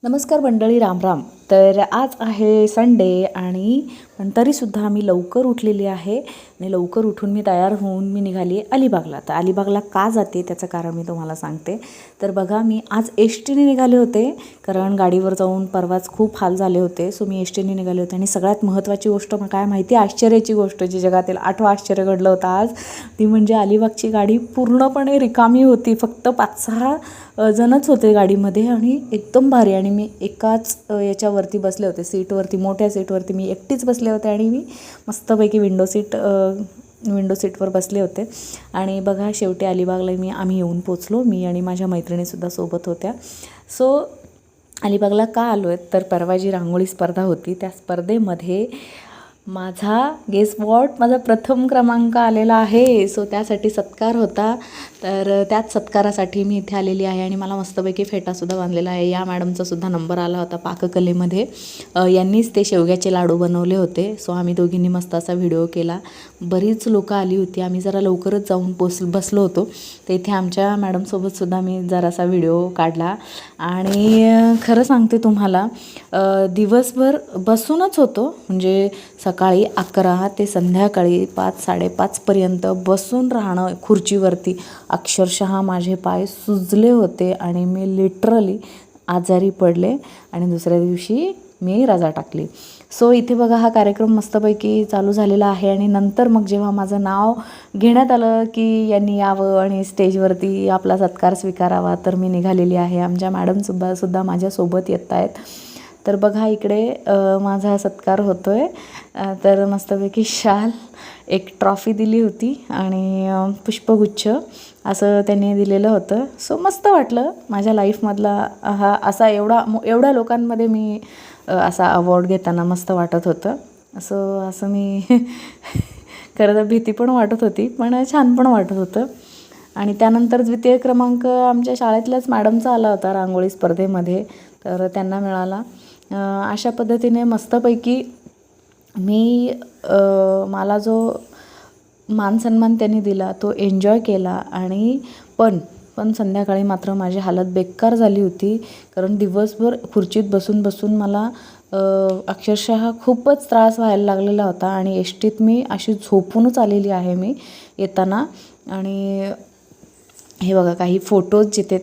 नमस्कार मंडळी, राम राम. तर आज आहे संडे आणि पण तरीसुद्धा मी लवकर उठलेली आहे आणि लवकर उठून मी तयार होऊन मी निघाली आहे अलिबागला. तर अलिबागला का जाते त्याचं कारण मी तुम्हाला सांगते. तर बघा, मी आज एस टीने निघाले होते कारण गाडीवर जाऊन परवाच खूप हाल झाले होते. सो मी एस टीने निघाले होते आणि सगळ्यात महत्त्वाची गोष्ट मग काय माहिती, आश्चर्याची गोष्ट जी जगातील 8वं आश्चर्य घडलं होतं आज, ती म्हणजे अलिबागची गाडी पूर्णपणे रिकामी होती. फक्त 5-6 जणच होते गाडीमध्ये आणि एकदम भारी. आणि मी एकाच याच्यावरती बसले होते, सीटवरती, मोठ्या सीटवरती मी एकटीच बसले होते आणि मी मस्तपैकी विंडो सीटवर बसले होते. आणि बघा, शेवटी अलिबागला आम्ही येऊन पोचलो. मी आणि माझ्या मैत्रिणीसुद्धा सोबत होत्या. सो अलिबागला का आलो आहे तर परवा जी रांगोळी स्पर्धा होती त्या स्पर्धेमध्ये माझा प्रथम क्रमांक आलेला आहे. सो त्यासाठी सत्कार होता. तर त्याच सत्कारासाठी मी इथे आलेली आहे आणि मला मस्तपैकी फेटासुद्धा बांधलेला आहे. या मॅडमचासुद्धा नंबर आला होता पाककलेमध्ये. यांनीच ते शेवग्याचे लाडू बनवले होते. सो आम्ही दोघींनी मस्त असा व्हिडिओ केला. बरीच लोकं आली होती. आम्ही जरा लवकरच जाऊन बसलो होतो. तर इथे आमच्या मॅडमसोबतसुद्धा मी जरासा व्हिडिओ काढला. आणि खरं सांगते तुम्हाला, दिवसभर बसूनच होतो. म्हणजे सकाळी 11 ते संध्याकाळी 5-5:30पर्यंत बसून राहणं खुर्चीवरती. अक्षरशः माझे पाय सुजले होते आणि मी लिटरली आजारी पडले आणि दुसऱ्या दिवशी मी रजा टाकली. सो इथे बघा, हा कार्यक्रम मस्तपैकी चालू झालेला आहे. आणि नंतर मग जेव्हा माझं नाव घेण्यात आलं की यांनी यावं आणि स्टेजवरती आपला सत्कार स्वीकारावा, तर मी निघालेली आहे. आमच्या मॅडमसुद्धा माझ्यासोबत येत आहेत. तर बघा, इकडे माझा सत्कार होतो आहे. तर मस्तपैकी शाल, एक ट्रॉफी दिली होती आणि पुष्पगुच्छ असं त्यांनी दिलेलं होतं. सो मस्त वाटलं. माझ्या लाईफमधला हा असा एवढ्या लोकांमध्ये मी असा अवॉर्ड घेताना मस्त वाटत होतं. असं मी खरं तर भीती पण वाटत होती, पण छान पण वाटत होतं. आणि त्यानंतर द्वितीय क्रमांक आमच्या शाळेतल्याच मॅडमचा आला होता रांगोळी स्पर्धेमध्ये, तर त्यांना मिळाला. अशा पद्धतीने मस्तपैकी मला जो मानसन्मान त्यांनी दिला तो एन्जॉय केला. आणि पण संध्याकाळी मात्र माझी हालत बेकार झाली होती कारण दिवसभर खुर्चीत बसून मला अक्षरशः खूपच त्रास व्हायला लागलेला होता. आणि एस टीत मी अशी झोपूनच आलेली आहे मी येताना. आणि हे बघा, काही फोटोज जिथे